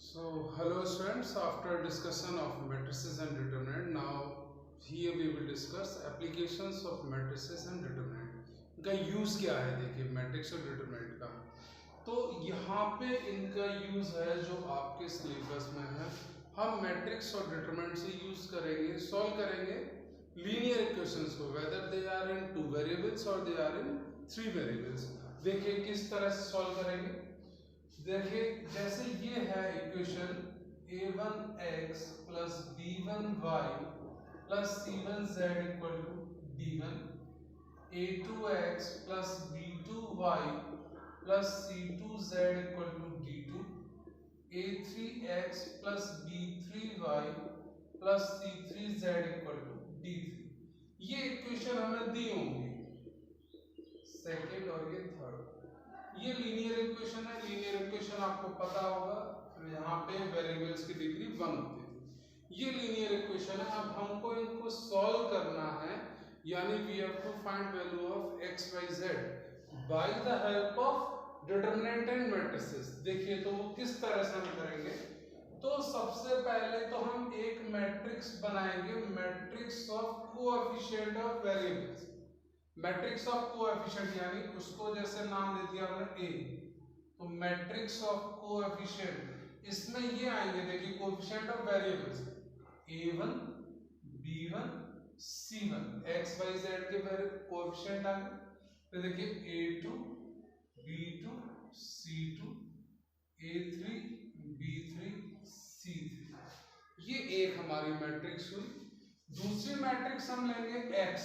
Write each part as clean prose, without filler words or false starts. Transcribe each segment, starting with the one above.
So, hello students, after discussion of matrices and determinant, now here we will discuss applications of matrices and determinant. इनका use क्या है? देखिए matrix और determinant का, तो यहाँ पे इनका यूज है जो आपके सिलेबस में है। हम मैट्रिक्स और डिटरमिनेंट से यूज करेंगे, सॉल्व करेंगे लीनियर इक्वेशंस को, whether they are in 2 variables और दे आर इन 3 वेरिएबल्स। देखिए किस तरह से सॉल्व करेंगे। देखिए जैसे ये है equation a1x plus b1y plus c1z equal to d1, a2x plus b2y plus c2z equal to d2, a3x plus b3y plus c3z equal to d3। ये इक्वेशन हमें दी होंगी, सेकेंड और ये थर्ड। ये लीनियर इक्वेशन है। लीनियर इक्वेशन आपको पता होगा, यहाँ पे वेरिएबल्स की डिग्री 1 होती है। ये लीनियर इक्वेशन है। अब हमको इनको सॉल्व करना है, यानी we have to find value of x y z by the help of determinant and matrices. देखिए तो वो किस तरह से हम करेंगे। तो सबसे पहले तो हम एक मैट्रिक्स बनाएंगे, matrix of coefficient of variables. Matrix of coefficient यानी उसको जैसे नाम दे दिया हमने ए, तो मैट्रिक्स ऑफ कोएफिशिएंट इसमें ये आएंगे। देखिए coefficient of variables a1 b1 c1 x y z के कोएफिशिएंट आ गए। तो देखिए a2 b2 c2 a3 b3 c3, ये एक हमारी मैट्रिक्स हुई। दूसरी मैट्रिक्स हम लेंगे x,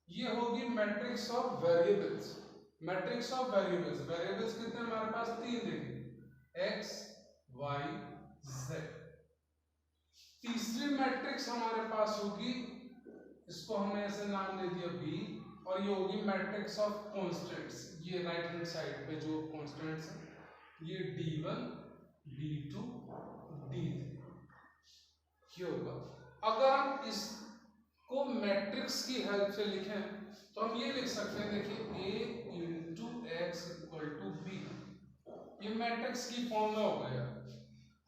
ये होगी matrix of variables. Matrix of variables, variables कितने हमारे पास? 3 देखिए x y z। तीसरी मैट्रिक्स हमारे पास होगी, इसको हमने ऐसे नाम दे दिया b, और ये होगी मैट्रिक्स ऑफ कांस्टेंट्स। ये राइट हैंड साइड पे जो कांस्टेंट्स हैं, ये d1 d2 d3 ये होगा। अगर हम इस को मैट्रिक्स की हेल्प से लिखें तो हम ये लिख सकते हैं। देखिए a into X equal to B, ये मैट्रिक्स की फॉर्म में हो गया।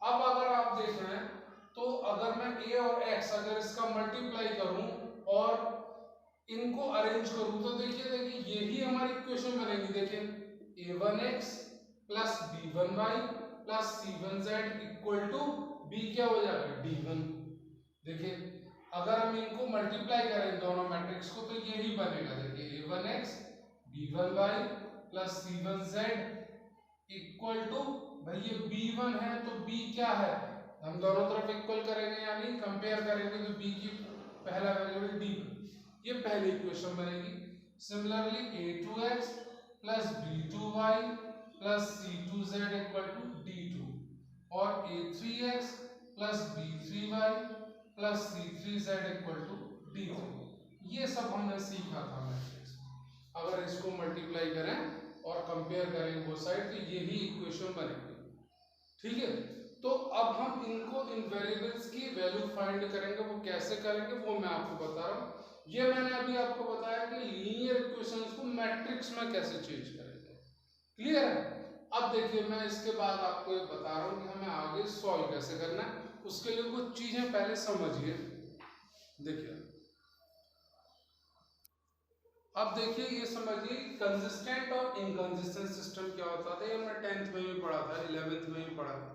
अब अगर आप देखें तो अगर मैं a और x अगर इसका मल्टीप्लाई करूं और इनको अरेंज करूं तो देखिए यही हमारी इक्वेशन बनेगी। देखिए a1x plus b1y plus c1z equal to b क्या हो जाएगा? d1। देखिए अगर हम इनको मल्टीप्लाई करें दोनों मैट्रिक्स को तो यही बनेगा। देखिए a1x b1y plus c1z equal to, भाई ये b1 है तो b क्या है, हम दोनों तरफ इक्वल करेंगे यानी कंपेयर करेंगे तो b की पहला वेरिएबल d1, ये पहली इक्वेशन बनेगी। Similarly a2x plus b2y plus c2z equal to d2 और a3x plus b3y plus c3z equal to d3। ये सब हमने सीखा था मैट्रिक्स। अगर इसको मल्टीप्लाई करें और कंपेयर करें वो साइड तो यही इक्वेशन बनेगी। ठीक है, तो अब हम इनको इन वेरिएबल्स की वैल्यू फाइंड करेंगे। वो कैसे करेंगे वो मैं आपको बता रहा हूँ। ये मैंने अभी आपको बताया कि लीनियर इक्वेशंस को मैट्रिक्स में कैसे चेंज करेंगे। क्लियर है? अब देखिए मैं इसके बाद आपको ये बता रहा हूँ कि हमें आगे सॉल्व कैसे करना है। उसके लिए कुछ चीजें पहले समझिए। देखिए अब देखिए ये समझिए कंसिस्टेंट और इनकंसिस्टेंट सिस्टम क्या होता था। ये हमने 10th में भी पढ़ा था, 11th में भी पढ़ा था।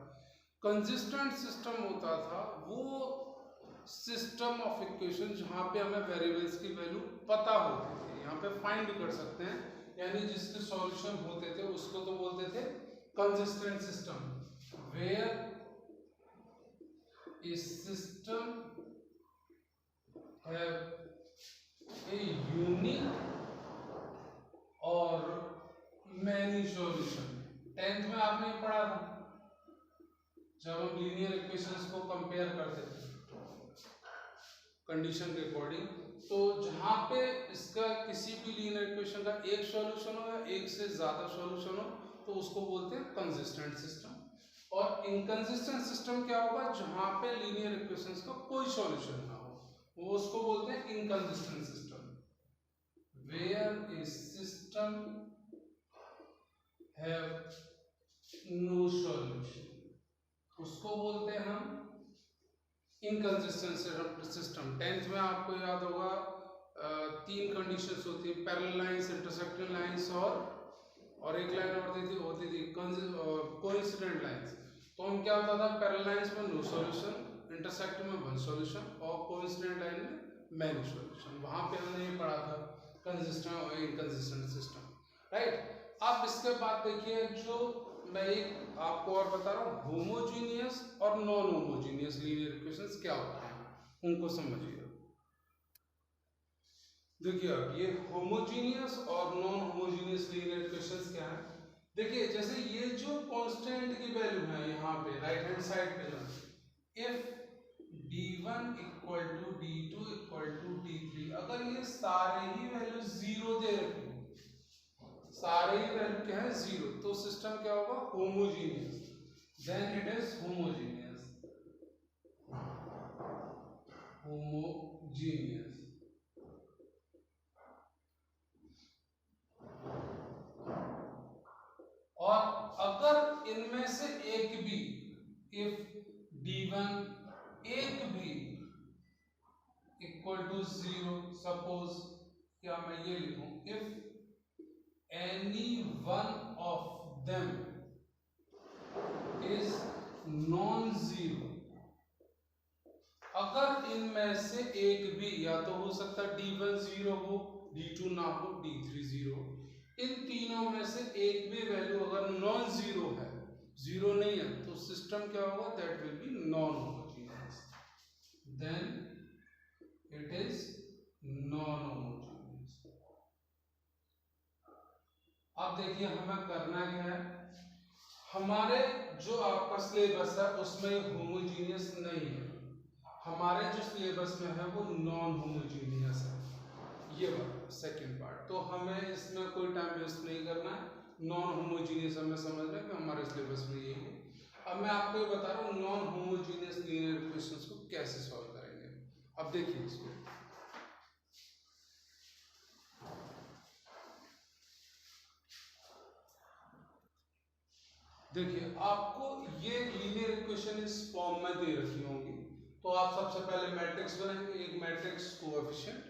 कंसिस्टेंट सिस्टम होता था वो सिस्टम ऑफ इक्वेशन जहाँ पे हमें वेरिएबल्स की वैल्यू पता होती थी, यहाँ पे फाइंड भी कर सकते हैं, यानी जिसके सॉल्यूशन होते थे उसको तो बोलते थे consistent system. Where a system have a unique और many solution। 10th में आपने पढ़ा था जब हम लीनियर इक्वेशंस को कंपेयर करते थे कंडीशन के अकॉर्डिंग, तो जहां पे इसका किसी भी लीनियर इक्वेशन का एक सॉल्यूशन हो या एक से ज्यादा सॉल्यूशन हो तो उसको बोलते हैं कंसिस्टेंट सिस्टम। और इनकंसिस्टेंट सिस्टम क्या होगा? जहां पे लीनियर इक्वेशंस का कोई सॉल्यूशन ना हो, वो उसको बोलते हैं inconsistent system. Where a system have no solution, उसको बोलते हैं हम इनकंसिस्टेंट सिस्टम। 10th में आपको याद होगा तीन कंडीशंस होती है, पैरेलल लाइंस, इंटरसेक्टिंग लाइंस और एक लाइन और होती थी कोइंसिडेंट लाइंस। तो हम क्या होता था, पैरेलल लाइंस में नो सॉल्यूशन, इंटरसेक्ट में वन सॉल्यूशन और कोइंसिडेंट लाइन में मैनी सॉल्यूशन। वहां पे हमने ये पढ़ा था कंसिस्टेंट और इनकंसिस्टेंट सिस्टम, राइट। अब इसके बाद देखिए, जो मैं एक आपको और बता रहा हूँ, होमोजीनियस और नॉन होमोजीनियस लीनियर इक्वेशंस क्या होते हैं, उनको समझिए। देखिए अब ये होमोजीनियस और नॉन होमोजीनियस लीनियर इक्वेशंस क्या है। देखिए जैसे ये जो कांस्टेंट की वैल्यू है यहाँ पे राइट हैंड साइड पे, जो if d1 equal to d2 equal to d3, अगर ये सारे ही वैल्यू जीरो दे रखी, सारे ही वैल्यू क्या है जीरो, तो सिस्टम क्या होगा, homogeneous. Then it is homogeneous, homogeneous. और अगर इनमें से एक भी, इफ d1 एक भी इक्वल टू जीरो, सपोज क्या मैं ये लिखूं, if any one of them is non zero, अगर इनमें से एक भी, या तो हो सकता है d1 जीरो हो, d2 ना हो, d3 जीरो, इन तीनों में से एक भी वैल्यू अगर नॉन जीरो है, जीरो नहीं है, तो सिस्टम क्या होगा, that will be non homogeneous, then it is non homogeneous. अब देखिए हमें करना क्या है, हमारे जो आपका सिलेबस है उसमें होमोजीनियस नहीं है, हमारे जो सिलेबस में है वो नॉन होमोजीनियस है, ये वाला सेकंड पार्ट। तो हमें इसमें कोई टाइम वेस्ट नहीं करना है, नॉन होमोजीनियस हमें समझना है कि हमारे सिलेबस में यही है। अब मैं आपको ये बता रहा हूँ नॉन होमोजीनियस लीनियर इक्वेशंस को कैसे सॉल्व करेंगे। अब देखिए इसको, देखिए आपको ये लीनियर इक्वेशन इस फॉर्म में दे रखी होंगी, तो आप सबसे पहले मैट्रिक्स बनाएंगे, एक matrix coefficient,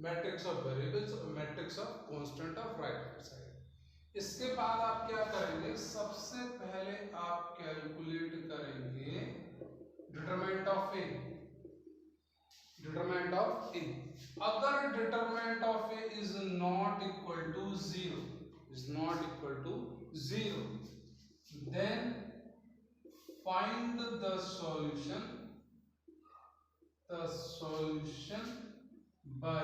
matrix of variables और matrix of constant of right hand side. इसके बाद आप क्या करेंगे, सबसे पहले आप कैलकुलेट करेंगे determinant of A, determinant of A. अगर determinant of A is not equal to zero, is not equal to zero, then find the solution by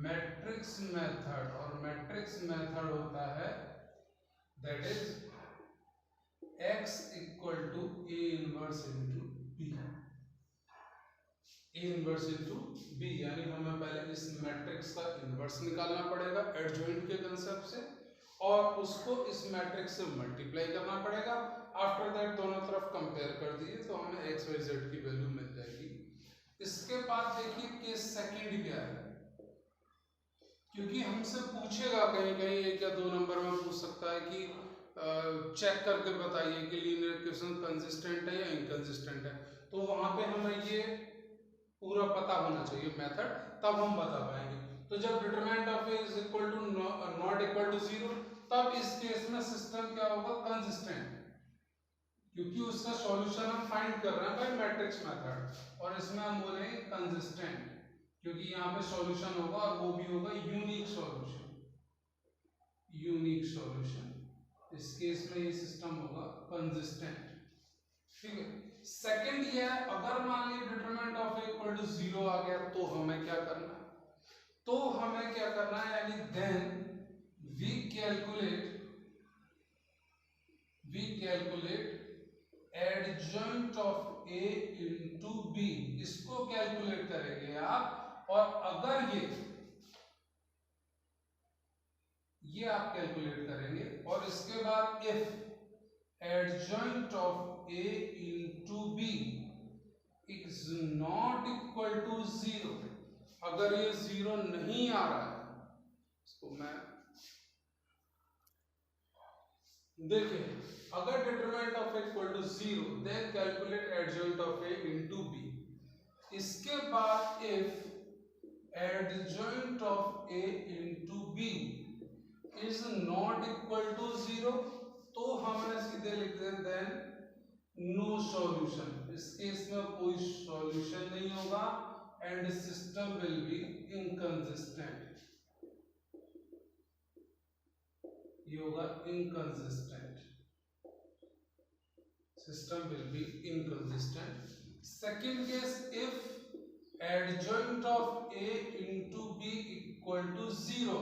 matrix method, और matrix method होता है that is x equal to a inverse into b, a inverse into b, यानी हमें पहले इस matrix का inverse निकालना पड़ेगा एडजॉइंट के कंसेप्ट से, और उसको इस मैट्रिक्स से मल्टीप्लाई करना पड़ेगा। आफ्टर दैट दोनों तरफ कंपेयर कर दिए तो हमें एक्स वाई जेड की वैल्यू मिल जाएगी। इसके बाद देखिए केस सेकंड क्या है, क्योंकि हमसे पूछेगा कहीं कहीं एक या दो नंबर में पूछ सकता है कि चेक करके बताइए कि लीनियर इक्वेशन कंसिस्टेंट है या इनकंसिस्टेंट है, तो वहां पे हमें ये पूरा पता होना चाहिए मेथड, तब हम बता पाएंगे। तो जब determinant of A is equal to not equal to zero, तब इस केस में सिस्टम क्या होगा, कंसिस्टेंट, क्योंकि उसका सॉल्यूशन हम फाइंड कर रहे हैं बाय मैट्रिक्स मेथड, और इसमें हम बोलेंगे कंसिस्टेंट, क्योंकि यहाँ पे सॉल्यूशन होगा और वो भी होगा यूनिक सॉल्यूशन, यूनिक सॉल्यूशन। इस केस में ये सिस्टम होगा कंसिस्टेंट, ठीक है। सेकंड ये है, अगर मान लीजिए determinant of A equal to zero आ गया, तो हमें क्या करना है, तो हमें क्या करना है, यानी then we calculate adjoint of A into B, इसको कैलकुलेट करेंगे आप, और अगर ये आप कैलकुलेट करेंगे, और इसके बाद if adjoint of A into B is not equal to zero, अगर ये जीरो नहीं आ रहा है, इसको मैं देखिए, अगर determinant of equal to zero, then calculate adjoint of A into B. इसके बाद if adjoint of A into B is not equal to 0, तो हमने सीधे लिख दें देन नो सॉल्यूशन। इस केस में कोई सॉल्यूशन नहीं होगा and system will be inconsistent. ये होगा inconsistent, system will be inconsistent. Second case if adjoint of A into B equal to 0,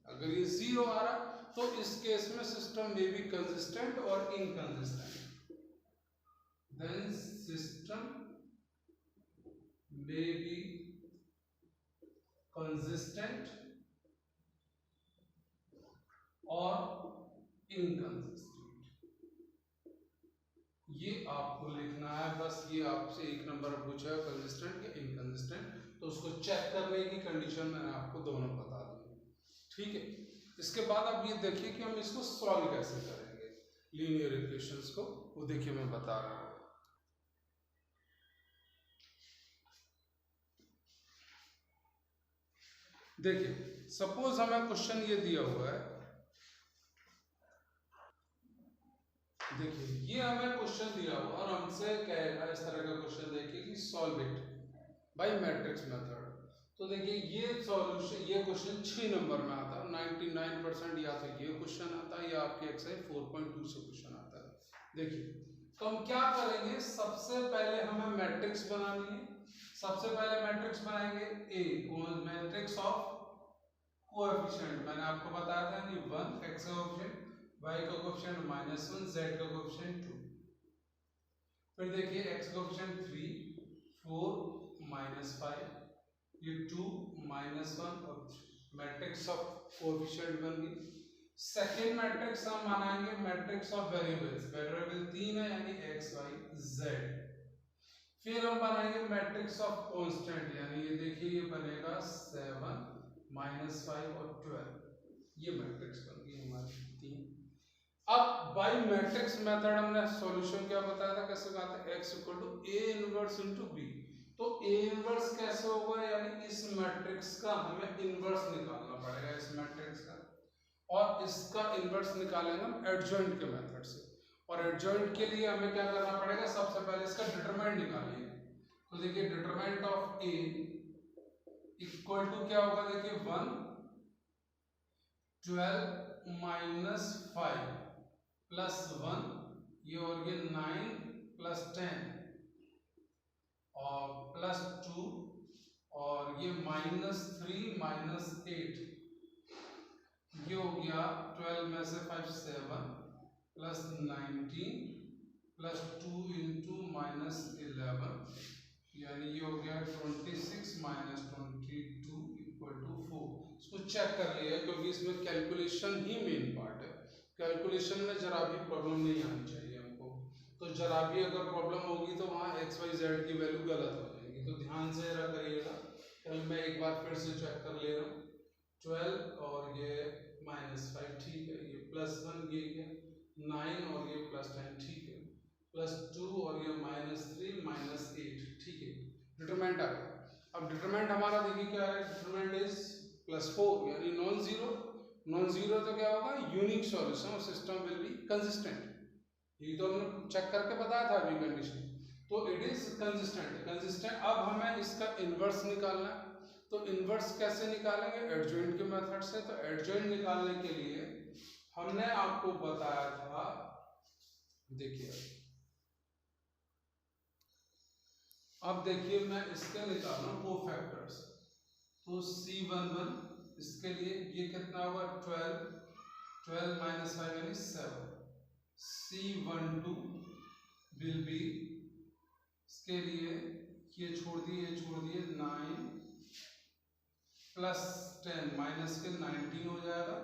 अगर ये 0 आ रहा तो इस केस में सिस्टम में बी कंसिस्टेंट और inconsistent, then system may be consistent और inconsistent। ये आपको लिखना है बस। ये आपसे एक नंबर पूछा है कंसिस्टेंट या इनकंसिस्टेंट, तो उसको चेक करने की कंडीशन मैंने आपको दोनों बता दी, ठीक है। इसके बाद आप ये देखिए कि हम इसको सॉल्व कैसे करेंगे लीनियर इक्वेशंस को, वो देखिए मैं बता रहा हूँ। देखिए सपोज हमें क्वेश्चन ये दिया हुआ है, देखिए ये हमें क्वेश्चन दिया हुआ और हमसे कहेगा इस तरह का क्वेश्चन देखिए कि solve it by matrix method. तो देखिए ये सॉल्यूशन, ये क्वेश्चन 6 नंबर में आता है, 99% या तो ये क्वेश्चन आता है या आपके एक्सरसाइज 4.2 से क्वेश्चन आता है। देखिए तो हम क्या करेंगे, सबसे पहले हमें मैट्रिक्स बनानी है। सबसे पहले मैट्रिक्स बनाएंगे ए, मैट्रिक्स ऑफ कोएफिशिएंट। मैंने आपको बताया था कि 1 x का कोएफिशिएंट, y का कोएफिशिएंट -1, z का कोएफिशिएंट 2। फिर देखिए x का कोएफिशिएंट 3, 4, -5, ये 2, -1 और मैट्रिक्स ऑफ कोएफिशिएंट बन गई। सेकेंड मैट्रिक्स हम बनाएंगे मैट्रिक्स ऑफ वेरिएबल्स। वेरिएबल 3 है यानी x, y, z। फिर हम बनाएंगे मैट्रिक्स ऑफ कांस्टेंट, यानी ये देखिए ये बनेगा 7, -5 और 12। ये मैट्रिक्स बन गई हमारी 3। अब बाय मैट्रिक्स मेथड हमने सॉल्यूशन क्या बताया था, कैसे कहा था, x = a inverse into b। तो a इनवर्स कैसे होगा, यानी इस मैट्रिक्स का हमें इनवर्स निकालना पड़ेगा, इस मैट्रिक्स का, और इसका इनवर्स निकालेंगे हम एडजॉइंट के मेथड से। और एडजॉइंट के लिए हमें क्या करना पड़ेगा, सबसे पहले इसका डिटरमिनेंट निकालिए। तो देखिए determinant of a equal to क्या होगा, देखिए 1, 12 - 5 प्लस 1, ये और ये 9 प्लस 10 और प्लस 2 और ये -3 -8, ये हो गया 12 में से 5 7 प्लस 19 प्लस 2 इंटू -11, यानी ये हो गया 26 - 22 = 4। इसको चेक कर लिया क्योंकि इसमें कैलकुलेशन ही मेन पार्ट है। कैलकुलेशन में जरा भी प्रॉब्लम नहीं आनी चाहिए हमको, तो जरा भी अगर प्रॉब्लम होगी तो वहाँ x, y, z की वैल्यू गलत हो जाएगी, तो ध्यान से जरा करिएगा। कल मैं एक बार फिर से चेक कर ले रहा हूँ। 12 और ये -5 ठीक है, ये +1 ये क्या 9 और ये +10 ठीक है, +2 और ये -3 -8 ठीक है। डिटरमिनेंट आ गया। अब डिटरमिनेंट हमारा देखिए क्या है, डिटरमिनेंट इज +4 यानी नॉन जीरो। नॉन जीरो तो क्या होगा, unique solution, system will be consistent. ये तो हमने चेक करके बताया था अभी कंडीशन, तो इट इज कंसिस्टेंट। कंसिस्टेंट। अब हमें इसका इनवर्स निकालना है, तो इनवर्स कैसे निकालेंगे, एडजॉइंट के मेथड से। तो एडजॉइंट निकालने के लिए हमने आपको बताया था, देखिए अब देखिए मैं इसके निकाल रहा हूं कोफैक्टर्स। तो C11 इसके लिए ये कितना होगा 12 - 5 यानी 7। C12 विल बी, इसके लिए ये छोड़ दिए 9 प्लस 10 माइनस के 19 हो जाएगा।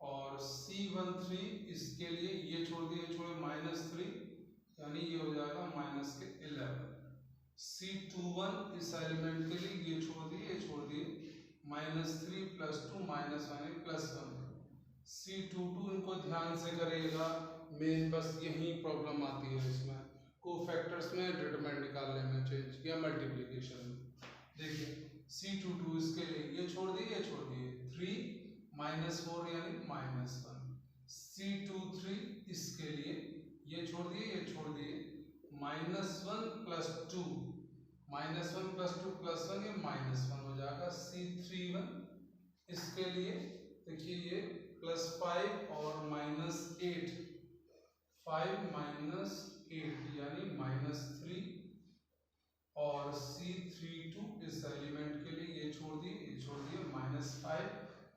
और C13 इसके लिए ये छोड़ दिए -3 यानी ये हो जाएगा -11। C21 इस एलिमेंट के लिए ये छोड़ दिए -3 + 2 -1 +1। C22 इनको ध्यान से करिएगा, मेन बस यही प्रॉब्लम आती है इसमें, कोफैक्टर्स में डिटरमिनेंट निकालने में चेंज या मल्टीप्लिकेशन में। देखिए C22 इसके लिए ये छोड़ दिए 3 -4 यानी -1, C23 इसके लिए ये छोड़ दिए -1 + 2 -1 + 2 + 1 ये -1 हो जाएगा। C31 इसके लिए देखिए ये +5 और -8, 5 - 8 यानी -3, और C32 इस एलिमेंट के लिए ये छोड़ दिए -5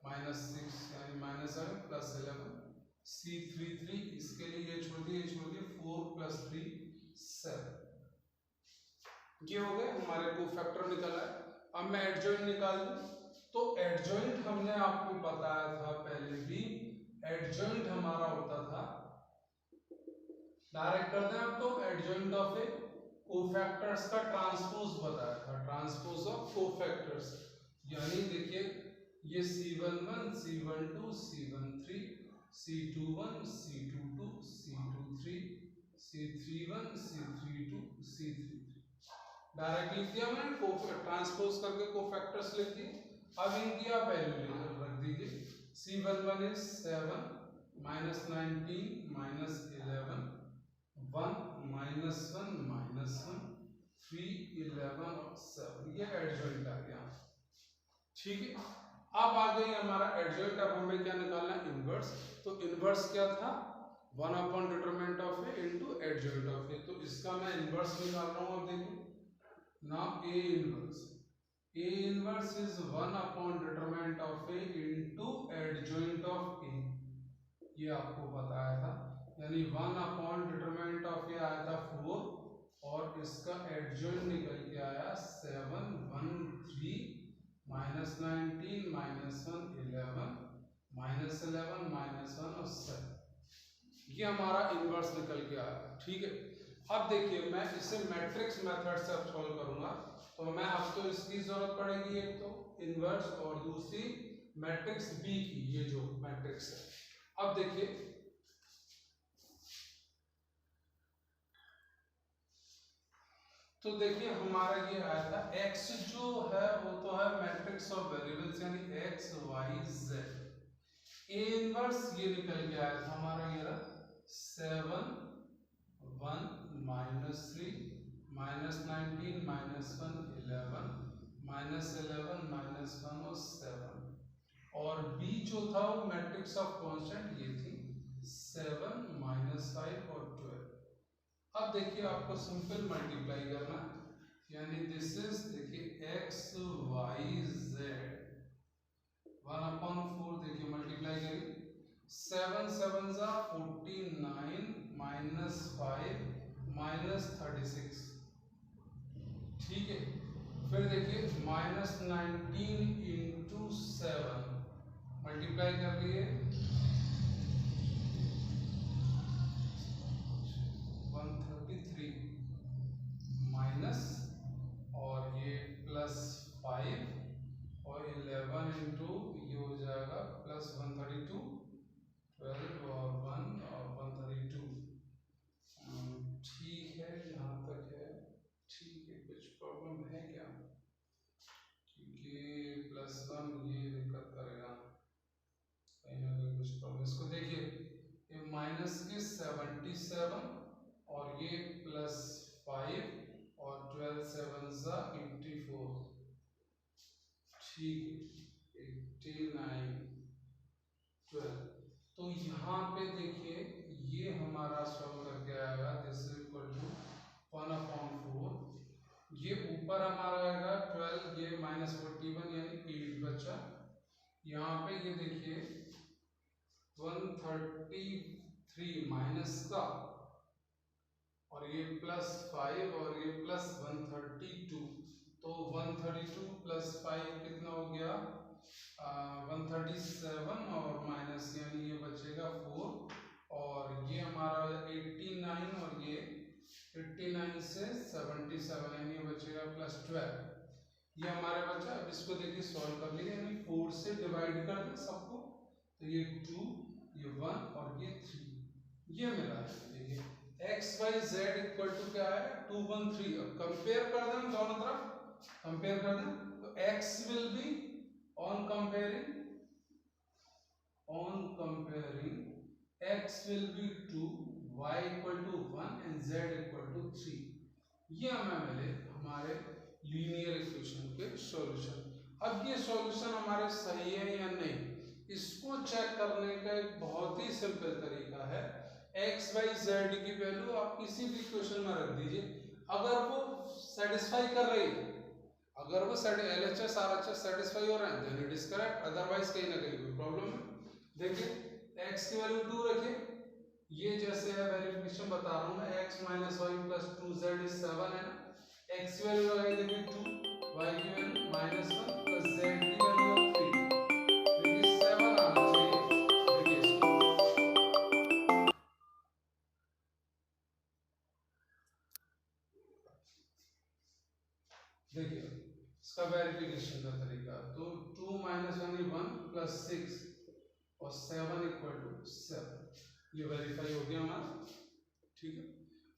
-6 यानी -7 + 11, C33 इसके लिए ये छोड़ दिए 4 + 3 7। ये हो गए हमारे कोफैक्टर निकला है। अब मैं एडजॉइंट निकाल दूं, तो एडजॉइंट हमने आपको बताया था पहले भी, एडजॉइंट हमारा होता था, डायरेक्ट करते हैं अब तो, एडजॉइंट ऑफ ए कोफैक्टर्स का ट्रांसपोज बताया था, ट्रांसपोज ऑफ कोफैक्टर्स, यानी देखिए ये C11 C12 C13 C21 C22 C23 C31 C32 C33, direct लिख दिया मैंने, ट्रांसपोज करके कोफैक्टर्स लिख दिए। अब इनकी आप वैल्यू रख दीजिए, C11 is 7 -19 -11 1 -1 3 11 और 7, ये एडजॉइंट आ गया। ठीक है, अब आ गई हमारा एडजॉइंट। अब हमें क्या निकालना है, इनवर्स। तो इनवर्स क्या था, one by determinant of A into adjoint of A, तो इसका मैं इनवर्स निकाल रहा हूं। अब देखिए now A inverse is one by determinant of A into adjoint of A, ये आपको बताया था, यानी 1/डिटरमिनेंट ऑफ A आया था 4 और इसका एडजॉइंट निकल के आया 7 1 3 -19 -1 11 -11 -1 और 7, ये हमारा इनवर्स निकल के आया। ठीक है, अब देखिए मैं इसे मैट्रिक्स मेथड से अब सॉल्व करूंगा, तो मैं अब तो इसकी जरूरत पड़ेगी, एक तो इनवर्स और दूसरी मैट्रिक्स बी की, ये जो मैट्रिक्स है। अब देखिए तो देखिए हमारा ये आया था, x जो है वो तो है मैट्रिक्स ऑफ वेरिएबल्स यानी x y z, A inverse ये निकल के आया था हमारा, ये रहा 7 1 -3 -19 -1 11 -11 -1 और 7, और b जो था वो मैट्रिक्स ऑफ कांस्टेंट ये थी 7 -5 और 12। अब देखिए आपको सिंपल मल्टीप्लाई करना, यानी दिस इज देखिए x y z 1/4, देखिए मल्टीप्लाई करिए 7 7 जा 49 -5 -36, ठीक है। फिर देखिए -19 × 7 मल्टीप्लाई कर लिए 133 माइनस और ये +5 और 11 इंटू ये हो जाएगा +132 12 और 1 और 132। ठीक है, यहाँ तक है ठीक है, कुछ प्रॉब्लम है क्या, क्योंकि +1 ये दिक्कत करेगा कहीं ना कहीं कुछ प्रॉब्लम। इसको देखिए ये माइनस के 77 और ये +5 और 12 7 ज़ा 84, ठीक है 89 12। तो यहाँ पे देखिए ये हमारा सॉल्व करके आएगा, दिस इज इक्वल टू 1/4, ये ऊपर हमारा आएगा 12, ये -41 यानी 8 बचा, यहाँ पे ये देखिए 133 माइनस का और ये +5 और ये +132, तो 132 + 5 कितना हो गया 137 और माइनस यानी ये बचेगा 4, और ये हमारा 89 और ये 89 से 77 यानी ये बचेगा +12, ये हमारे बचा। अब इसको देखिए सॉल्व कर लिए, यानी 4 से डिवाइड कर दें सबको, तो ये 2 ये 1 और ये 3, ये मिला है। देखिए X Y Z equal to क्या है 213। अब कंपेयर कर दें दोनों तरफ, कंपेयर कर दें तो x will be on comparing x will be 2, y equal to 1 and z equal to 3। ये हमें मिले हमारे लीनियर इक्वेशन के सॉल्यूशन। अब ये सॉल्यूशन हमारे सही है या नहीं, इसको चेक करने का एक बहुत ही सिंपल तरीका है। x y z की वैल्यू आप किसी भी इक्वेशन में रख दीजिए, अगर वो सेटिस्फाई कर रही है, अगर वो LHS RHS सेटिस्फाई हो रहे हैं then it is correct, otherwise कहीं ना कहीं कोई प्रॉब्लम है। देखिए x की वैल्यू 2 रखिए, ये जैसे है वेरिफिकेशन बता रहा हूं मैं, x minus Y plus 2z is 7 है ना। x की वैल्यू लगाई देखिए 2, y की वैल्यू माइनस 1 प्लस z की वैल्यू 3, देखिए 7 आना चाहिए। देखिए इसको देखिए इसका वेरिफिकेशन का तरीका, तो 2 माइनस 1 प्लस 6 और 7 इक्वल टू 7, ये वेरीफाई हो गया हमारा। ठीक है,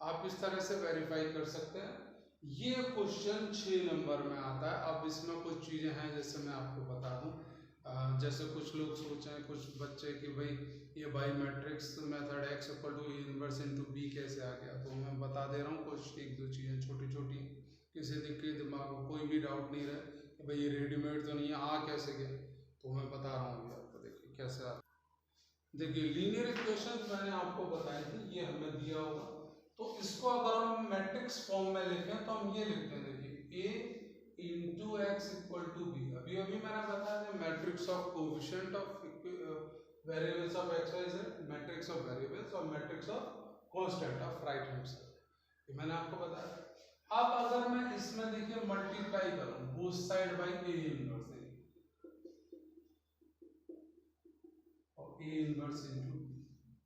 आप इस तरह से वेरीफाई कर सकते हैं। ये क्वेश्चन 6 नंबर में आता है। अब इसमें कुछ चीज़ें हैं जैसे मैं आपको बता दूं, जैसे कुछ लोग सोचें कुछ बच्चे कि भाई ये by matrix method x equal to inverse into b कैसे आ गया, तो मैं बता दे रहा हूँ कुछ एक दो चीज़ें छोटी छोटी, किसी के दिमाग में कोई भी डाउट नहीं रहे कि भाई ये रेडीमेड तो नहीं है, आ कैसे गया, तो मैं बता रहा हूँ आपको। देखिए कैसे आता, देखिए लीनियर इक्वेशन मैंने आपको बताई थी, ये हमें दिया होगा, तो इसको अगर हम मैट्रिक्स फॉर्म में लिखें तो हम ये लिखते हैं, देखिए a into X equal to B. अभी अभी मैंने बताया था matrix of coefficient of variables of X Y Z, matrix of variables और matrix of constant of right hand side, ये मैंने आपको बताया। अब अगर मैं इसमें देखिए मल्टीप्लाई करूं both side by a inverse, और a inverse into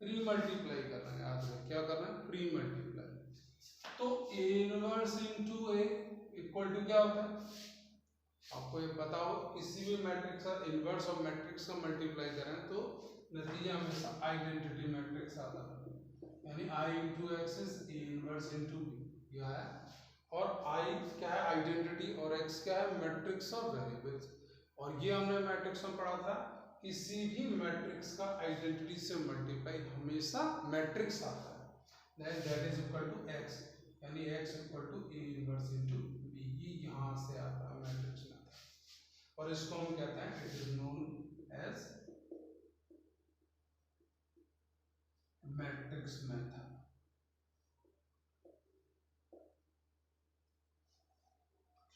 pre multiply करना है, याद रखें क्या करना है, प्री मल्टीप्लाई। तो a inverse into a equal to क्या होता है, आपको ये पता हो, किसी भी मैट्रिक्स का इनवर्स और मैट्रिक्स का मल्टीप्लाई करें तो नतीजा हमेशा आइडेंटिटी मैट्रिक्स आता है, यानी i into x is a inverse into b, यह है। और i क्या है आइडेंटिटी और x क्या है मैट्रिक्स ऑफ वेरिएबल्स, और ये हमने मैट्रिक्स में पढ़ा था, किसी भी मैट्रिक्स का आइडेंटिटी से मल्टीप्लाई हमेशा मैट्रिक्स आता है, that is equal to x, यानी x equal to a inverse into b, ये यहां से आता है मैट्रिक्स में आता है, और इसको हम कहते हैं it is known as matrix method.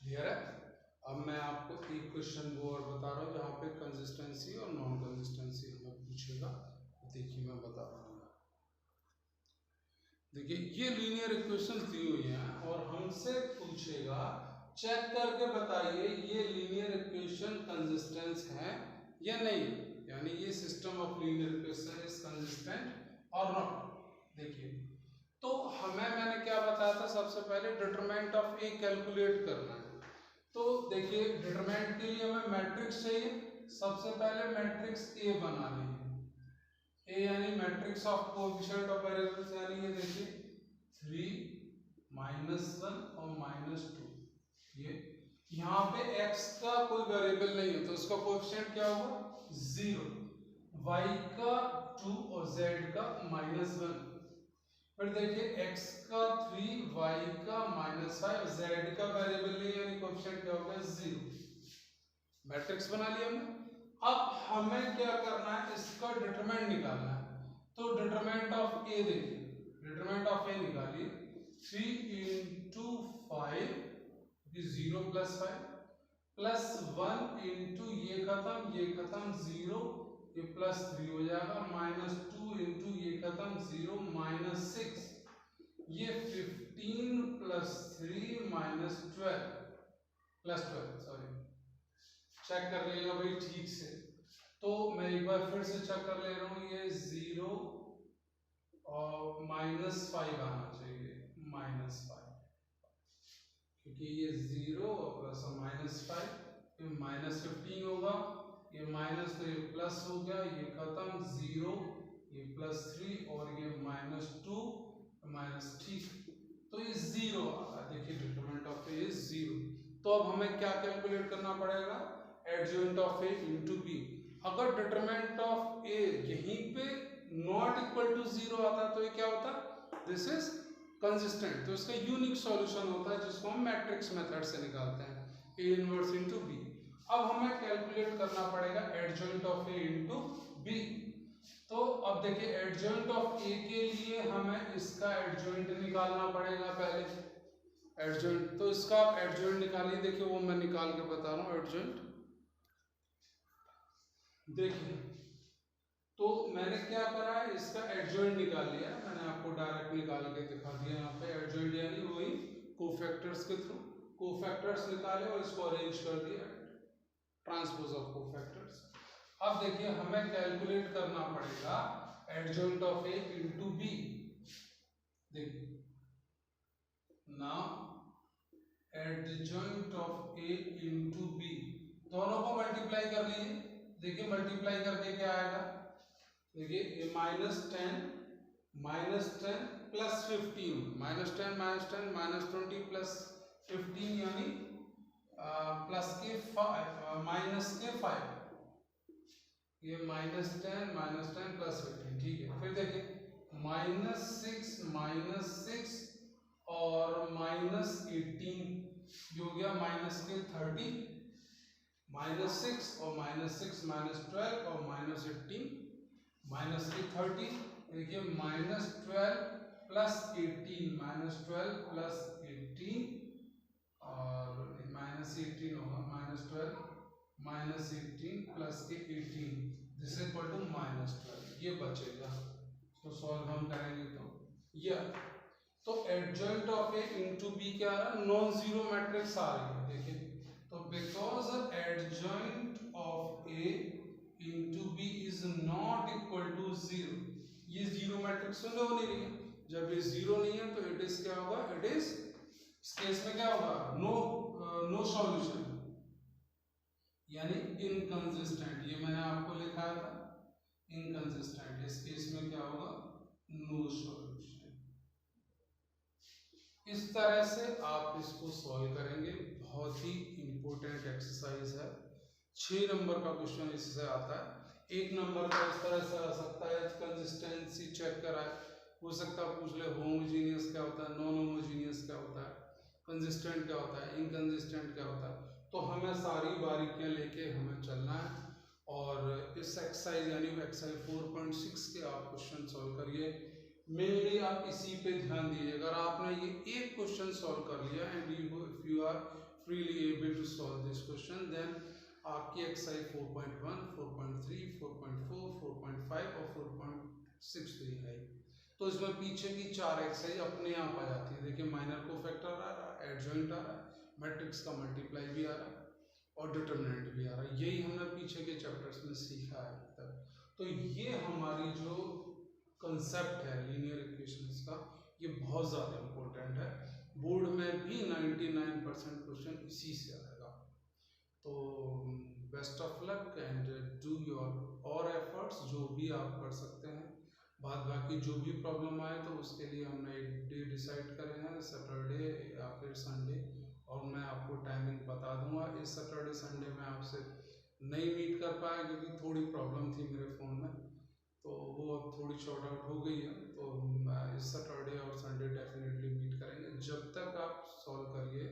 Clear है। अब मैं आपको एक क्वेश्चन वो और बता रहा हूँ जहाँ पे कंसिस्टेंसी और नॉन कंसिस्टेंसी हमें पूछेगा, देखिए मैं बता रहा हूँ। देखिए ये लीनियर इक्वेशन दी हुई है और हमसे पूछेगा चेक करके बताइए ये लीनियर इक्वेशन कंसिस्टेंट है या नहीं, यानी ये system of linear equation is consistent और नॉट। देखिए तो हमें मैंने क्या बताया था, सबसे पहले डिटरमिनेंट ऑफ ए कैलकुलेट करना है। तो देखिए डिटरमिनेंट के लिए हमें मैट्रिक्स चाहिए, सबसे पहले मैट्रिक्स ए बना लेंगे, ए यानी matrix of coefficient of variables, यानी ये देखिए 3 -1 और -2, ये यहाँ पे x का कोई वेरिएबल नहीं है तो उसका कोएफिशिएंट क्या होगा 0, y का 2 और z का -1, फिर देखिए x का 3, y का -5, z का वेरिएबल नहीं यानी कोएफिशिएंट क्या होगा 0, मैट्रिक्स बना लिया हमने। अब हमें क्या करना है, इसका डिटरमिनेंट निकालना है, तो डिटरमिनेंट ऑफ a देखिए, डिटरमिनेंट ऑफ a निकालिए, 3 इंटू 5 0 प्लस 5 प्लस 1 इंटू ये खत्म 0, ये प्लस 3 हो जाएगा, -2 इंटू ये खत्म 0 -6, ये 15 प्लस 3 -12 प्लस 12, सॉरी चेक कर लेगा भाई ठीक से, तो मैं एक बार फिर से चेक कर ले रहा हूँ, ये 0 और -5 आना चाहिए, -5, क्योंकि ये 0 और प्लस -5, ये -15 होगा, ये माइनस तो ये प्लस हो गया, ये खत्म 0, ये +3 और ये -2 -3, तो ये 0 आता है। देखिए डिटरमिनेंट ऑफ ए इज 0। तो अब हमें क्या कैलकुलेट करना पड़ेगा, adjoint of A into B. अगर डिटरमिनेंट ऑफ ए यहीं पे नॉट इक्वल टू 0 आता तो ये क्या होता, दिस इज कंसिस्टेंट। तो इसका यूनिक सॉल्यूशन होता है जिसको हम मैट्रिक्स मेथड से निकालते हैं, ए इनवर्स इनटू बी। अब हमें कैलकुलेट करना पड़ेगा adjoint of A into B. तो अब देखिए एडजॉइंट ऑफ ए के लिए हमें इसका एडजॉइंट निकालना पड़ेगा पहले। एडजॉइंट, तो इसका आप एडजॉइंट निकालिए। देखिए वो मैं निकाल के बता रहा हूँ एडजॉइंट। देखिए तो मैंने क्या करा है, इसका एडजॉइंट निकाल लिया। मैंने आपको डायरेक्ट निकाल के दिखा दिया यहाँ पे। एडजॉइंट यानी वही कोफैक्टर्स के थ्रू कोफैक्टर्स निकाले और इसको अरेंज कर दिया, ट्रांसपोज ऑफ कोफैक्टर्स। अब देखिए हमें कैलकुलेट करना पड़ेगा adjoint of A into B. देखिए now adjoint of A into B, दोनों को मल्टीप्लाई कर लीजिए। देखिए मल्टीप्लाई करके क्या आएगा, देखिए ये -10 प्लस 15, -10 -20 प्लस 15 यानी प्लस के 5 माइनस के 5, ये -10 प्लस 15, ठीक है। फिर देखिए -6 और -18, ये हो गया माइनस के 30, -6 और -6 -12 और -18 माइनस के 30। देखिए -12 प्लस 18, -12 प्लस 18 और -18 होगा, -12 -18 प्लस के 18, दिस इज इक्वल टू -12। ये बचेगा, तो सॉल्व हम करेंगे तो ये। तो adjoint of A into B क्या आ रहा है, नॉन जीरो मैट्रिक्स आ रही है। देखिए तो because adjoint of A into B is not equal to 0, ये जीरो मैट्रिक्स में हो नहीं रही है। जब ये जीरो नहीं है तो इट इज क्या होगा, इट इज इस केस में क्या होगा, नो सॉल्यूशन यानी इनकंसिस्टेंट। ये मैंने आपको लिखाया था इनकंसिस्टेंट। इस केस में क्या होगा, नो सॉल्यूशन। इस तरह से आप इसको सॉल्व करेंगे। बहुत ही इंपॉर्टेंट एक्सरसाइज है। 6 नंबर का क्वेश्चन इससे आता है। 1 नंबर का इस तरह से आ सकता है, कंसिस्टेंसी चेक कराए, हो सकता है पूछ ले होमोजीनियस क्या होता है, नॉन होमोजीनियस क्या होता है, कंसिस्टेंट क्या होता है, इनकंसिस्टेंट क्या होता है। तो हमें सारी बारीकियां लेके हमें चलना है। और इस एक्सरसाइज यानी एक्सरसाइज 4.6 के आप क्वेश्चन सॉल्व करिए। मेनली आप इसी पे ध्यान दीजिए। अगर आपने ये एक क्वेश्चन सॉल्व कर लिया and if you are freely able to solve this question, then आपकी एक्सरसाइज 4.1, 4.3, 4.4, 4.5 और 4.6 तो ये है। तो इसमें पीछे की 4 एक्सरसाइज अपने आप आ जाती है। देखिए माइनर कोफैक्टर आ रहा है, एडजॉइंट आ रहा है, मैट्रिक्स का मल्टीप्लाई भी आ रहा है और डिटरमिनेंट भी आ रहा है। यही हमने पीछे के चैप्टर्स में सीखा है अब तक। तो ये हमारी जो कंसेप्ट है लीनियर इक्वेशंस का, ये बहुत ज़्यादा इम्पोर्टेंट है। बोर्ड में भी 99% क्वेश्चन इसी से आएगा। तो best of luck and do your और एफर्ट्स, जो भी आप कर सकते हैं। बाद बाकी जो भी प्रॉब्लम आए तो उसके लिए हमने एक डे डिसाइड करे हैं, सैटरडे या फिर संडे, और मैं आपको टाइमिंग बता दूंगा। इस सैटरडे संडे में आपसे नहीं मीट कर पाया क्योंकि थोड़ी प्रॉब्लम थी मेरे फ़ोन में, तो वो अब थोड़ी शॉर्ट आउट हो गई है। तो इस सैटरडे और संडे डेफिनेटली मीट करेंगे। जब तक आप सॉल्व करिए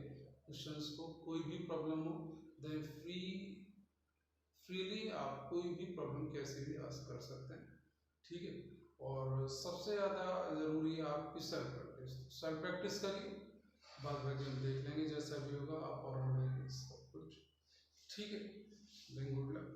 क्वेश्चंस को, कोई भी प्रॉब्लम हो देन फ्रीली आप कोई भी प्रॉब्लम कैसे भी आस्क कर सकते हैं, ठीक है। और सबसे ज़्यादा ज़रूरी है आपकी सेल्फ प्रैक्टिस करिए। बाद बाकी हम देख लेंगे जैसा भी होगा, आप और हम सब कुछ ठीक है। Then good luck.